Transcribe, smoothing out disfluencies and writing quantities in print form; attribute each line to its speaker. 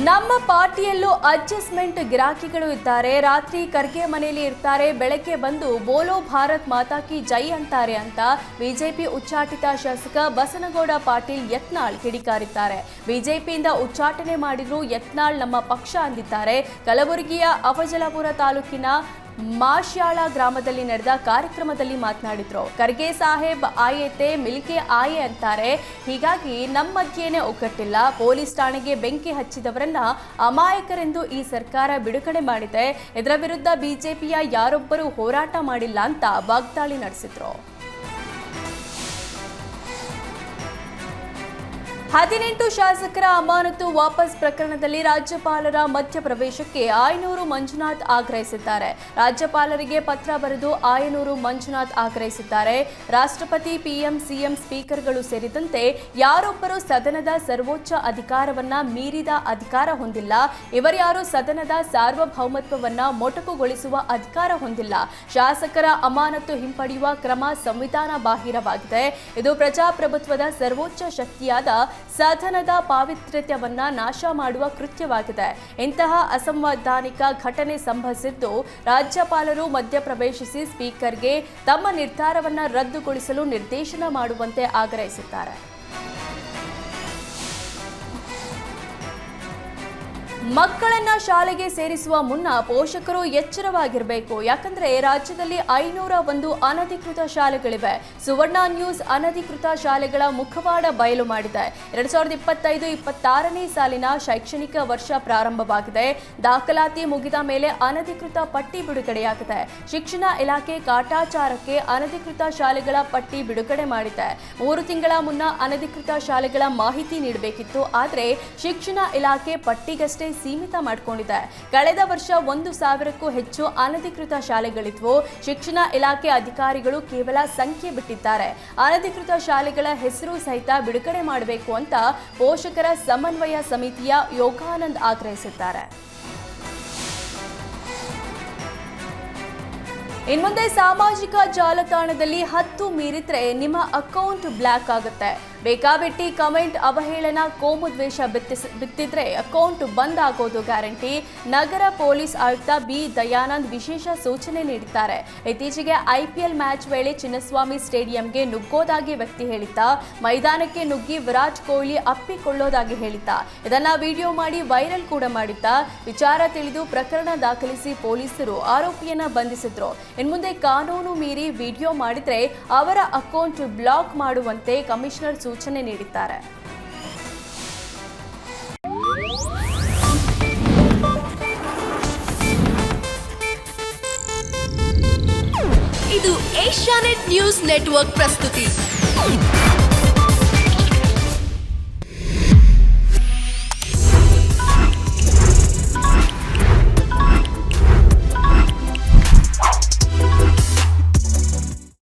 Speaker 1: ನಮ್ಮ ಪಾರ್ಟಿಯಲ್ಲೂ ಅಡ್ಜಸ್ಟ್ಮೆಂಟ್ ಗಿರಾಕಿಗಳು ಇದ್ದಾರೆ. ರಾತ್ರಿ ಖರ್ಗೆ ಮನೆಯಲ್ಲಿ ಇರ್ತಾರೆ, ಬೆಳಗ್ಗೆ ಬಂದು ಬೋಲೋ ಭಾರತ್ ಮಾತಾ ಕಿ ಜೈ ಅಂತಾರೆ ಅಂತ ಬಿಜೆಪಿ ಉಚ್ಚಾಟಿತ ಶಾಸಕ ಬಸನಗೌಡ ಪಾಟೀಲ್ ಯತ್ನಾಳ್ ಕಿಡಿಕಾರಿದ್ದಾರೆ. ಬಿಜೆಪಿಯಿಂದ ಉಚ್ಚಾಟನೆ ಮಾಡಿದ್ರು ಯತ್ನಾಳ್ ನಮ್ಮ ಪಕ್ಷ ಅಂದಿದ್ದಾರೆ. ಕಲಬುರಗಿಯ ಅಫಜಲಪುರ ತಾಲೂಕಿನ ಮಾಶ್ಯಾಳ ಗ್ರಾಮದಲ್ಲಿ ನಡೆದ ಕಾರ್ಯಕ್ರಮದಲ್ಲಿ ಮಾತನಾಡಿದ್ರು. ಖರ್ಗೆ ಸಾಹೇಬ್ ಆಯೇತೆ ಮಿಲ್ಕೆ ಆಯೆ ಅಂತಾರೆ. ಹೀಗಾಗಿ ನಮ್ಮ ಮಧ್ಯೆನೇ ಒಗ್ಗಟ್ಟಿಲ್ಲ. ಪೊಲೀಸ್ ಠಾಣೆಗೆ ಬೆಂಕಿ ಹಚ್ಚಿದವರನ್ನ ಅಮಾಯಕರೆಂದು ಈ ಸರ್ಕಾರ ಬಿಡುಗಡೆ ಮಾಡಿದೆ. ಇದರ ವಿರುದ್ಧ ಬಿಜೆಪಿಯ ಯಾರೊಬ್ಬರೂ ಹೋರಾಟ ಮಾಡಿಲ್ಲ ಅಂತ ವಾಗ್ದಾಳಿ ನಡೆಸಿದ್ರು. 18 ಶಾಸಕರ ಅಮಾನತು ವಾಪಸ್ ಪ್ರಕರಣದಲ್ಲಿ ರಾಜ್ಯಪಾಲರ ಮಧ್ಯಪ್ರವೇಶಕ್ಕೆ ಆಯನೂರು ಮಂಜುನಾಥ್ ಆಗ್ರಹಿಸಿದ್ದಾರೆ. ರಾಜ್ಯಪಾಲರಿಗೆ ಪತ್ರ ಬರೆದು ಆಯನೂರು ಮಂಜುನಾಥ್ ಆಗ್ರಹಿಸಿದ್ದಾರೆ. ರಾಷ್ಟ್ರಪತಿ, ಪಿಎಂ, ಸಿಎಂ, ಸ್ಪೀಕರ್ಗಳು ಸೇರಿದಂತೆ ಯಾರೊಬ್ಬರು ಸದನದ ಸರ್ವೋಚ್ಚ ಅಧಿಕಾರವನ್ನ ಮೀರಿದ ಅಧಿಕಾರ ಹೊಂದಿಲ್ಲ. ಇವರ್ಯಾರು ಸದನದ ಸಾರ್ವಭೌಮತ್ವವನ್ನ ಮೊಟಕುಗೊಳಿಸುವ ಅಧಿಕಾರ ಹೊಂದಿಲ್ಲ. ಶಾಸಕರ ಅಮಾನತು ಹಿಂಪಡೆಯುವ ಕ್ರಮ ಸಂವಿಧಾನ ಬಾಹಿರವಾಗಿದೆ. ಇದು ಪ್ರಜಾಪ್ರಭುತ್ವದ ಸರ್ವೋಚ್ಚ ಶಕ್ತಿಯಾದ ಸದನದ ಪಾವಿತ್ರ್ಯವನ್ನ ನಾಶ ಮಾಡುವ ಕೃತ್ಯವಾಗಿದೆ. ಇಂತಹ ಅಸಂವಿಧಾನಿಕ ಘಟನೆ ಸಂಭವಿಸಿದ್ದು ರಾಜ್ಯಪಾಲರು ಮಧ್ಯಪ್ರವೇಶಿಸಿ ಸ್ಪೀಕರ್ಗೆ ತಮ್ಮ ನಿರ್ಧಾರವನ್ನ ರದ್ದುಗೊಳಿಸಲು ನಿರ್ದೇಶನ ಮಾಡುವಂತೆ ಆಗ್ರಹಿಸಿದ್ದಾರೆ. ಮಕ್ಕಳನ್ನ ಶಾಲೆಗೆ ಸೇರಿಸುವ ಮುನ್ನ ಪೋಷಕರು ಎಚ್ಚರವಾಗಿರಬೇಕು. ಯಾಕಂದ್ರೆ ರಾಜ್ಯದಲ್ಲಿ 501 ಅನಧಿಕೃತ ಶಾಲೆಗಳಿವೆ. ಸುವರ್ಣ ನ್ಯೂಸ್ ಅನಧಿಕೃತ ಶಾಲೆಗಳ ಮುಖವಾಡ ಬಯಲು ಮಾಡಿದೆ. 2025-26ನೇ ಸಾಲಿನ ಶೈಕ್ಷಣಿಕ ವರ್ಷ ಪ್ರಾರಂಭವಾಗಿದೆ. ದಾಖಲಾತಿ ಮುಗಿದ ಮೇಲೆ ಅನಧಿಕೃತ ಪಟ್ಟಿ ಬಿಡುಗಡೆಯಾಗಿದೆ. ಶಿಕ್ಷಣ ಇಲಾಖೆ ಕಾಟಾಚಾರಕ್ಕೆ ಅನಧಿಕೃತ ಶಾಲೆಗಳ ಪಟ್ಟಿ ಬಿಡುಗಡೆ ಮಾಡಿದೆ. 3 ತಿಂಗಳ ಮುನ್ನ ಅನಧಿಕೃತ ಶಾಲೆಗಳ ಮಾಹಿತಿ ನೀಡಬೇಕಿತ್ತು. ಆದರೆ ಶಿಕ್ಷಣ ಇಲಾಖೆ ಪಟ್ಟಿಗಷ್ಟೇ ಸೀಮಿತ ಮಾಡಿಕೊಂಡಿದೆ. ಕಳೆದ ವರ್ಷ 1,000ಕ್ಕೂ ಹೆಚ್ಚು ಅನಧಿಕೃತ ಶಾಲೆಗಳಿದ್ವು. ಶಿಕ್ಷಣ ಇಲಾಖೆ ಅಧಿಕಾರಿಗಳು ಕೇವಲ ಸಂಖ್ಯೆ ಬಿಟ್ಟಿದ್ದಾರೆ. ಅನಧಿಕೃತ ಶಾಲೆಗಳ ಹೆಸರು ಸಹಿತ ಬಿಡುಗಡೆ ಮಾಡಬೇಕು ಅಂತ ಪೋಷಕರ ಸಮನ್ವಯ ಸಮಿತಿಯ ಯೋಗಾನಂದ್ ಆಗ್ರಹಿಸಿದ್ದಾರೆ. ಇನ್ಮುಂದೆ ಸಾಮಾಜಿಕ ಜಾಲತಾಣದಲ್ಲಿ 10 ಮೀರಿದ್ರೆ ನಿಮ್ಮ ಅಕೌಂಟ್ ಬ್ಲಾಕ್ ಆಗುತ್ತೆ. ಬೇಕಾಬಿಟ್ಟಿ ಕಮೆಂಟ್, ಅವಹೇಳನ, ಕೋಮು ದ್ವೇಷ ಬಿತ್ತಿದ್ರೆ ಅಕೌಂಟ್ ಬಂದ್ ಆಗೋದು ಗ್ಯಾರಂಟಿ. ನಗರ ಪೊಲೀಸ್ ಆಯುಕ್ತ ಬಿ ದಯಾನಂದ್ ವಿಶೇಷ ಸೂಚನೆ ನೀಡಿದ್ದಾರೆ. ಇತ್ತೀಚೆಗೆ IPL ಮ್ಯಾಚ್ ವೇಳೆ ಚಿನ್ನಸ್ವಾಮಿ ಸ್ಟೇಡಿಯಂಗೆ ನುಗ್ಗೋದಾಗಿ ವ್ಯಕ್ತಿ ಹೇಳಿದ್ದ. ಮೈದಾನಕ್ಕೆ ನುಗ್ಗಿ ವಿರಾಟ್ ಕೊಹ್ಲಿ ಅಪ್ಪಿಕೊಳ್ಳೋದಾಗಿ ಹೇಳಿದ್ದ. ಇದನ್ನ ವಿಡಿಯೋ ಮಾಡಿ ವೈರಲ್ ಕೂಡ ಮಾಡಿದ್ದ. ವಿಚಾರ ತಿಳಿದು ಪ್ರಕರಣ ದಾಖಲಿಸಿ ಪೊಲೀಸರು ಆರೋಪಿಯನ್ನ ಬಂಧಿಸಿದ್ರು. ಇನ್ಮುಂದೆ ಕಾನೂನು ಮೀರಿ ವಿಡಿಯೋ ಮಾಡಿದ್ರೆ ಅವರ ಅಕೌಂಟ್ ಬ್ಲಾಕ್ ಮಾಡುವಂತೆ ಕಮಿಷನರ್ ಸೂಚನೆ ನೀಡಿದ್ದಾರೆ.
Speaker 2: ಇದು ಏಷ್ಯಾನೆಟ್ ನ್ಯೂಸ್ ನೆಟ್ವರ್ಕ್ ಪ್ರಸ್ತುತಿ.